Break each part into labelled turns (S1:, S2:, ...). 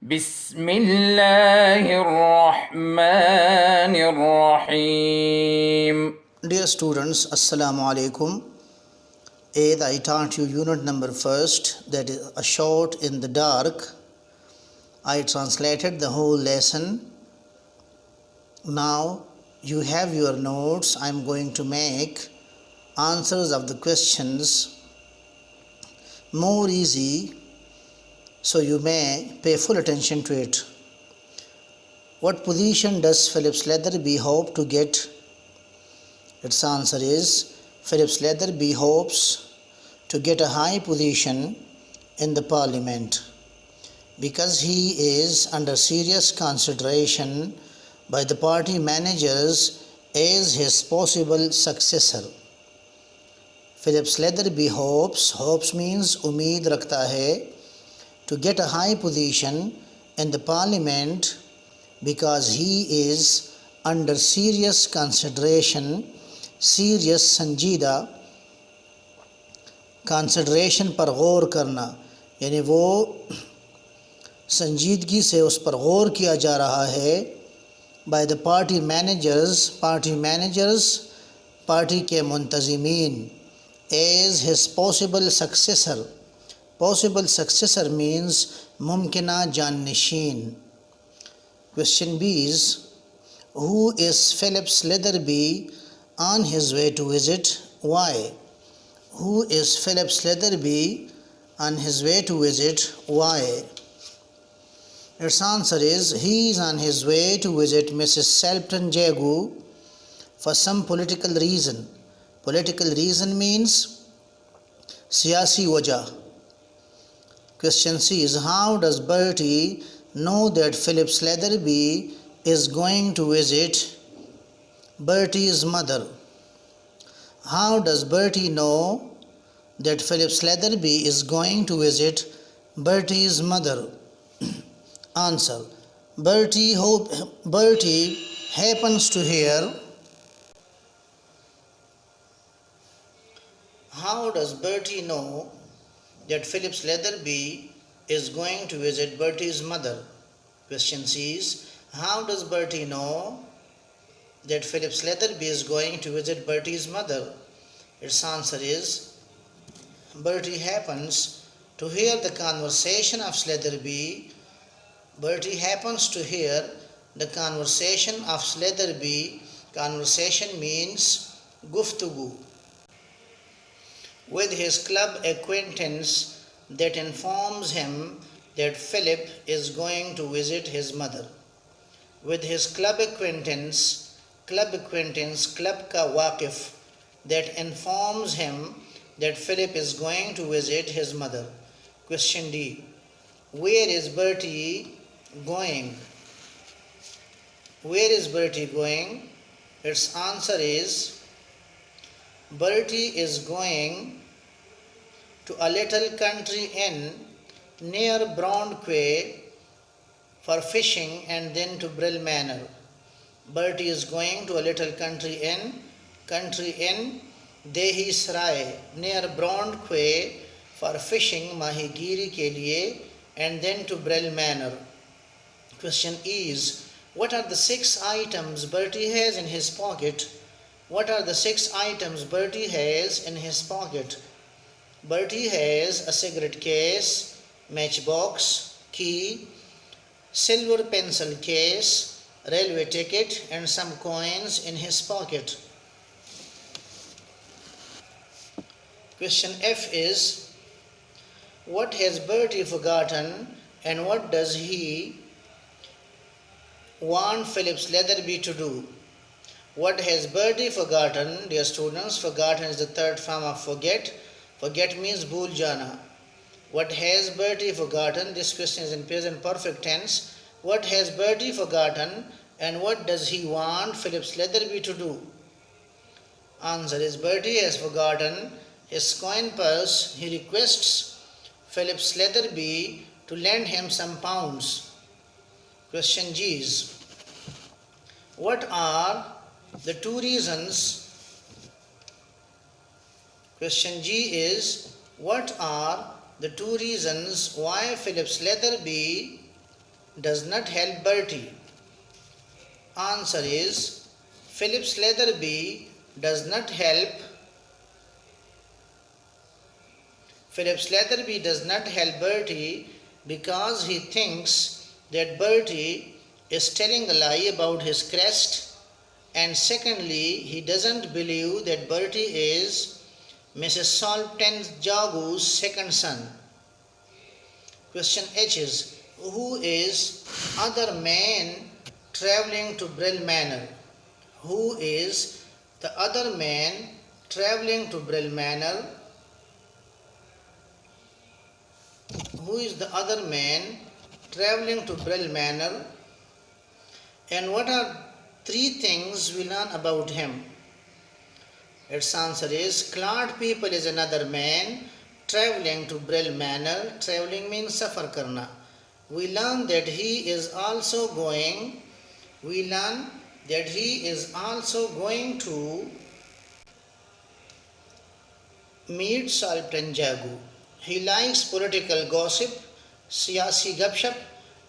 S1: بسم الله الرحمن الرحيم.
S2: Dear students, Assalamu alaikum. As I taught you unit number first, that is a shot in the dark. I translated the whole lesson. Now you have your notes. I am going to make answers of the questions more easy, so you may pay full attention to it. What position does Phillips Leatherby hope to get? Its answer is Phillips Leatherby hopes to get a high position in the parliament because he is under serious consideration by the party managers as his possible successor. Phillips Leatherby hopes means उम्मीद रखता है, to get a high position in the parliament because he is under serious consideration. Serious संजीदा, consideration पर गौर करना, यानी वो संजीदगी से उस पर गौर किया जा रहा है. By the party managers party के मुंतज़िमीन. As his possible successor means मुमकिना जाननशीन. Question bees, who is Phillips Leatherby on his way to visit? Why? Who is Phillips Leatherby on his way to visit? Why? Its answer is he is on his way to visit Mrs. Selpton Jagu for some political reason. Political reason means siyasi wajah. Question C is, how does Bertie know that Phillips Leatherby is going to visit Bertie's mother? How does Bertie know that Phillips Leatherby is going to visit Bertie's mother? Answer. Bertie happens to hear. How does Bertie know that Phillips Leatherby is going to visit Bertie's mother? Question C is, how does Bertie know that Phillips Leatherby is going to visit Bertie's mother? Its answer is Bertie happens to hear the conversation of Leatherby. Bertie happens to hear the conversation of Leatherby. Conversation means guftugu. With his club acquaintance that informs him that Philip is going to visit his mother. With his club acquaintance, club ka waqif, that informs him that Philip is going to visit his mother. Question D. Where is Bertie going? Where is Bertie going? Its answer is Bertie is going to a little country inn near Brondquay for fishing and then to Brill Manor. Bertie is going to a little country inn, Dehi Sarai, near Brondquay for fishing, mahigiri ke liye, and then to Brill Manor. Question is, what are the 6 items Bertie has in his pocket? What are the 6 items Bertie has in his pocket? Bertie has a cigarette case, matchbox, key, silver pencil case, railway ticket, and some coins in his pocket. Question F is, what has Bertie forgotten and what does he want Phillips Leatherby to do? What has Bertie forgotten? Dear students, forgotten is the third form of forget. Forget means bhool jana. What has Bertie forgotten? This question is in present perfect tense. What has Bertie forgotten and what does he want Phillips Leatherby to do? Answer is Bertie has forgotten his coin purse. He requests Phillips Leatherby to lend him some pounds. Question G is, what are the 2 reasons? Question G is, what are the 2 reasons why Phillips Leatherby does not help Bertie? Answer is Phillips Leatherby does not help Bertie because he thinks that Bertie is telling a lie about his crest, and secondly, he doesn't believe that Bertie is Mrs. Saltensjago's second son. Question H is, who is other man travelling to Brill Manor? Who is the other man travelling to Brill Manor? Who is the other man travelling to Brill Manor? And what are three things we learn about him? Its answer is Claude People is another man travelling to Brill Manor. Travelling means safar karna. We learn that he is also going to meet Saltensjago. He likes political gossip, siyasi gupshup,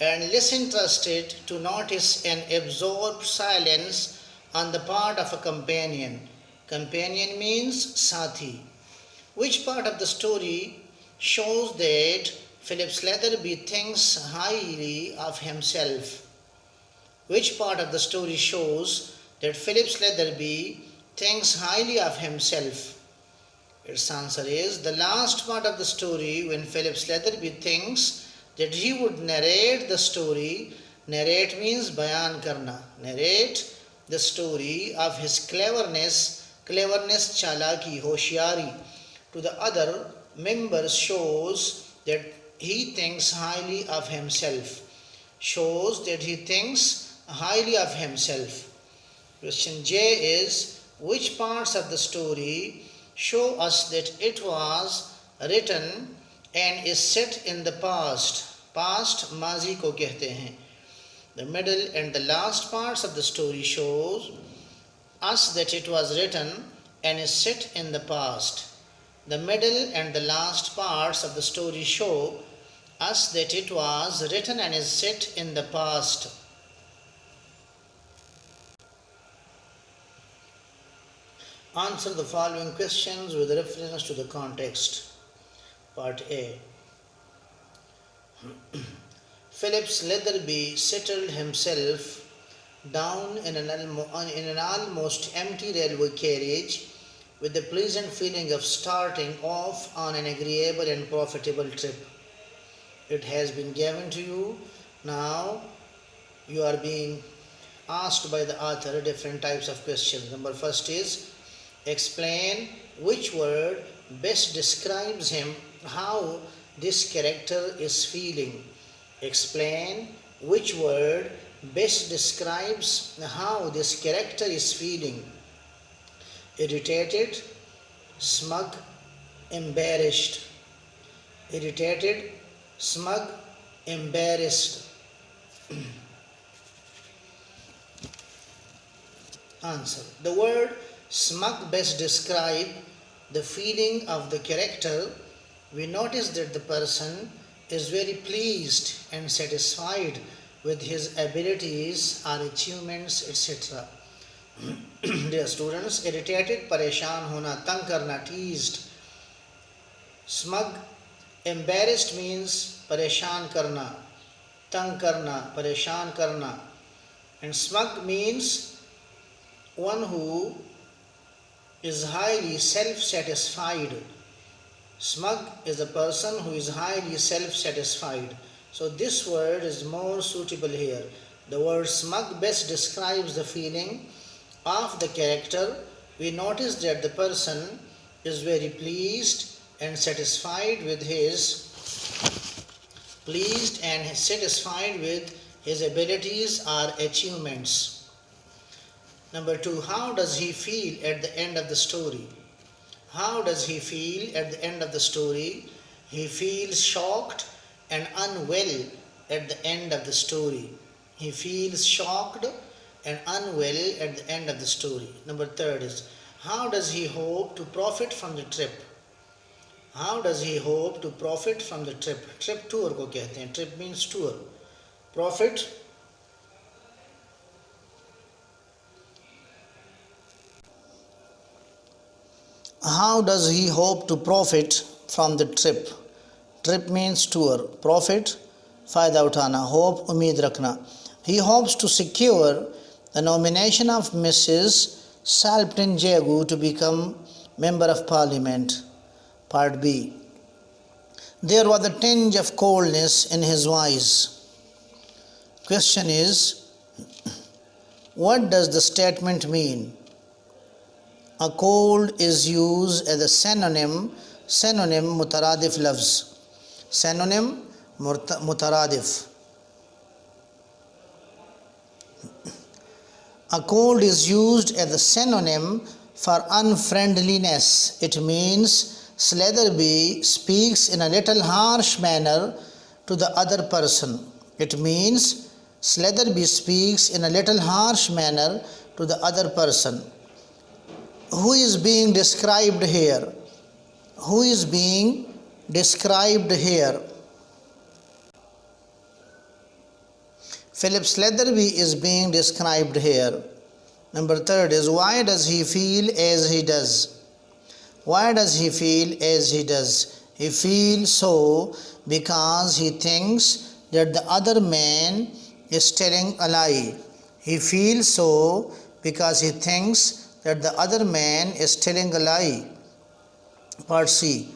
S2: and is interested to notice an absorbed silence on the part of a companion. Companion means sathi. Which part of the story shows that Phillips Leatherby thinks highly of himself? Which part of the story shows that Phillips Leatherby thinks highly of himself? Its answer is the last part of the story, when Phillips Leatherby thinks that he would narrate the story. Narrate means bayan karna. Narrate the story of his cleverness, chalaki, hoshiari, to the other members shows that he thinks highly of himself. Shows that he thinks highly of himself. Question J is, which parts of the story show us that it was written and is set in the past? Past mazi ko kehte hain. The middle and the last parts of the story shows us that it was written and is set in the past. The middle and the last parts of the story show us that it was written and is set in the past. Answer the following questions with reference to the context. Part A. Phillips Leatherby settled himself down in an almost empty railway carriage with the pleasant feeling of starting off on an agreeable and profitable trip. It has been given to you. Now you are being asked by the author different types of questions. Number first is, explain which word best describes him, how this character is feeling. Explain which word best describes how this character is feeling. Irritated, smug, embarrassed. Irritated, smug, embarrassed. Answer. The word smug best describe the feeling of the character. We notice that the person is very pleased and satisfied with his abilities or achievements, etc. Dear students, irritated, pareshan hona, tang karna, teased. Smug, embarrassed means pareshan karna, tang karna, pareshan karna. And smug means one who is highly self-satisfied. Smug is a person who is highly self-satisfied. So this word is more suitable here. The word smug best describes the feeling of the character. We notice that the person is very pleased and satisfied with his abilities or achievements. Number 2, how does he feel at the end of the story? How does he feel at the end of the story? He feels shocked and unwell at the end of the story. He feels shocked and unwell at the end of the story. Number 3 is, how does he hope to profit from the trip? How does he hope to profit from the trip? Trip tour ko kehte hain. Trip means tour. Profit. How does he hope to profit from the trip? Trip means tour. Profit, फायदा उठाना. Hope, उम्मीद रखना. He hopes to secure the nomination of Mrs. Salpton Jagu to become Member of Parliament. Part B. There was a tinge of coldness in his voice. Question is, what does the statement mean? A cold is used as a synonym mutaradif lafz. Synonym mutaradif. A cold is used as a synonym for unfriendliness. It means Slatherby speaks in a little harsh manner to the other person. It means Slatherby speaks in a little harsh manner to the other person. Who is being described here? Who is being described here? Philip Slatherby is being described here. Number third is, why does he feel as he does? Why does he feel as he does? He feels so because he thinks that the other man is telling a lie. He feels so because he thinks that the other man is telling a lie. Part C.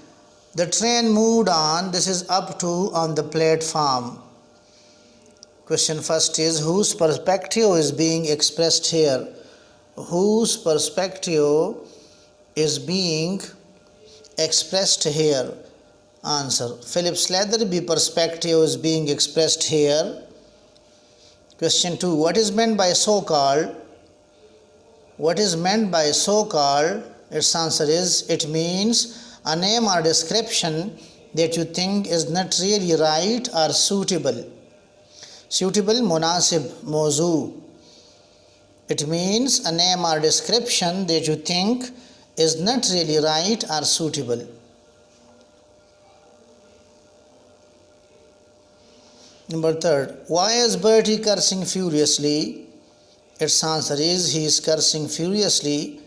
S2: The train moved on. This is up to on the platform. Question first is, whose perspective is being expressed here? Whose perspective is being expressed here? Answer. Philip Slatherby perspective is being expressed here. Question 2. What is meant by so-called? What is meant by so-called? Its answer is, it means a name or description that you think is not really right or suitable. Suitable, munasib, mawzu. It means a name or description that you think is not really right or suitable. Number third, why is Bertie cursing furiously? Its answer is, he is cursing furiously.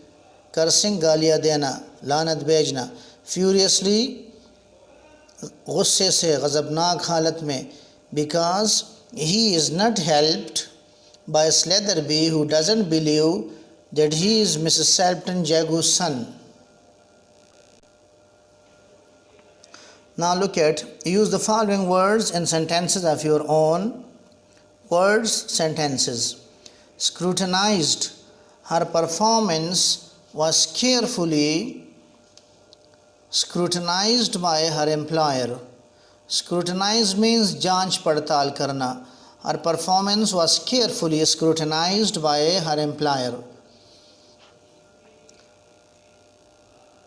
S2: Cursing, गालियाँ देना, लानत भेजना. Furiously, गुस्से से, गज़बनाक हालत में. Because he is not helped by Slatherby, who doesn't believe that he is Mrs. Salpton Jagu's son. Now look at, use the following words in sentences of your own. Words, sentences. Scrutinized. Her performance was carefully scrutinized by her employer. Scrutinized means जांच पड़ताल करना. Her performance was carefully scrutinized by her employer.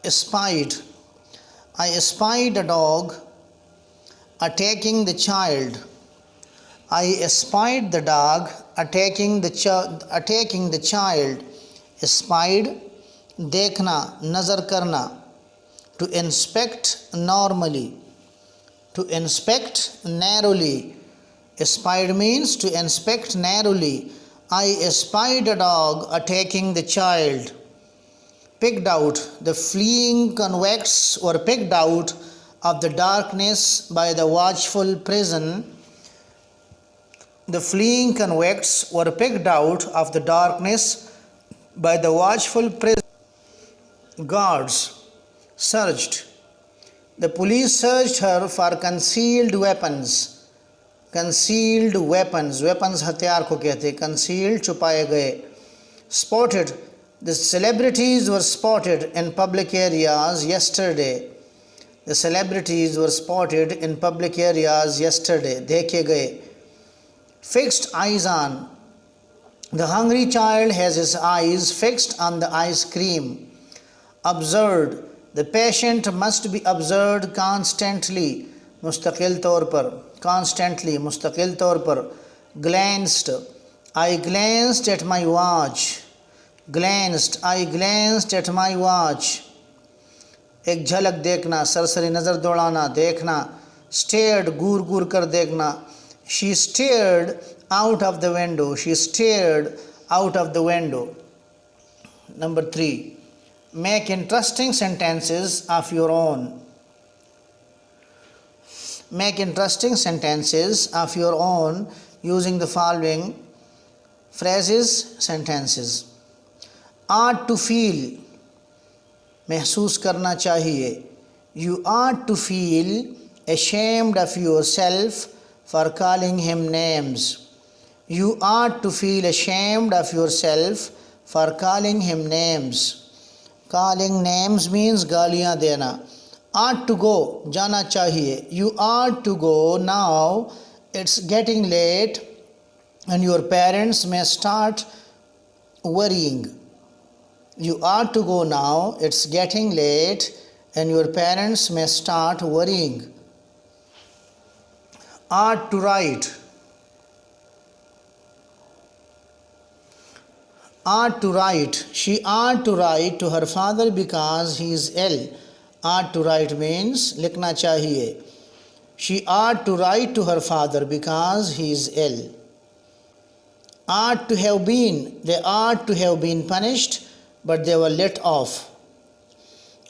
S2: Espied. I espied a dog attacking the child. I espied the dog attacking the child. Espied, देखना, नज़र करना. To inspect normally. To inspect narrowly. Espied means to inspect narrowly. I espied a dog attacking the child. Picked out. The fleeing convicts were picked out of the darkness by the watchful prison. The fleeing convicts were picked out of the darkness by the watchful prison. Guards. Searched. The police searched her for concealed weapons. Concealed weapons. Weapons हथियार को कहते. Concealed छुपाए गए. Spotted. The celebrities were spotted in public areas yesterday. The celebrities were spotted in public areas yesterday. देखे गए. Fixed eyes on. The hungry child has his eyes fixed on the ice cream. Observed. The patient must be observed constantly. मुस्तकिल तौर पर. Constantly. मुस्तकिल तौर पर. Glanced. I glanced at my watch. Glanced. I glanced at my watch. एक झलक देखना, सरसरी नज़र दौड़ाना, देखना. Stared. घूर घूर कर देखना. She stared out of the window. She stared out of the window. Number 3. Make interesting sentences of your own. Make interesting sentences of your own using the following phrases, sentences. Ought to feel, महसूस करना चाहिए. You ought to feel ashamed of yourself for calling him names. You ought to feel ashamed of yourself for calling him names. Calling names means गालियाँ देना. Ought to go, जाना चाहिए. You ought to go now. It's getting late and your parents may start worrying. You ought to go now. It's getting late and your parents may start worrying. Ought to write. Ought to write. She ought to write to her father because he is ill. Ought to write means लिखना चाहिए. She ought to write to her father because he is ill. Ought to have been. They ought to have been punished, but they were let off.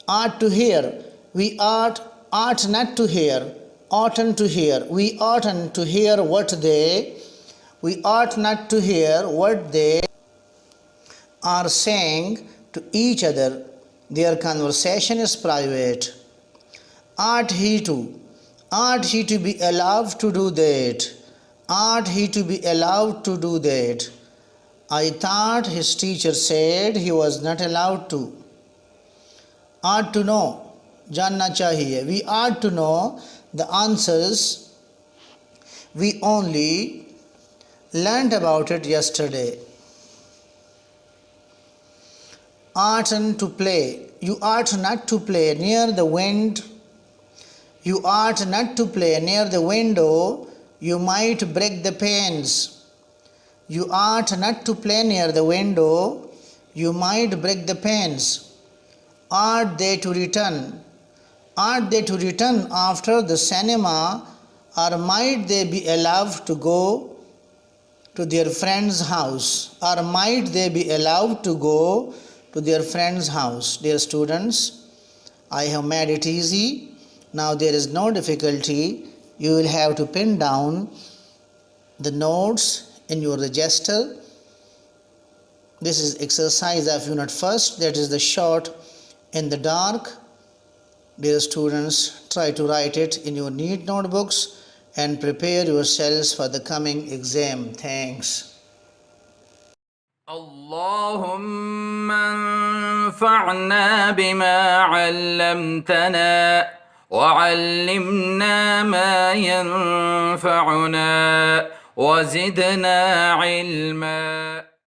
S2: Ought to hear. We ought not to hear. Oughtn't to hear. We oughtn't to hear what they. We ought not to hear what they are saying to each other. Their conversation is private. Ought he to? Ought he to be allowed to do that? Ought he to be allowed to do that? I thought his teacher said he was not allowed to. Ought to know, जानना चाहिए. We ought to know the answers. We only learned about it yesterday. Oughtn't to play. You ought not to play near the wind. You ought not to play near the window. You might break the panes. You ought not to play near the window. You might break the panes. Ought they to return? Ought they to return after the cinema, or might they be allowed to go to their friend's house? Or might they be allowed to go to their friend's house? Dear students, I have made it easy. Now there is no difficulty. You will have to pin down the notes in your register. This is exercise of unit first, that is the short in the dark. Dear students, try to write it in your neat notebooks and prepare yourselves for the coming exam. Thanks.
S1: اللهم انفعنا بما علمتنا وعلمنا ما ينفعنا وزدنا علما.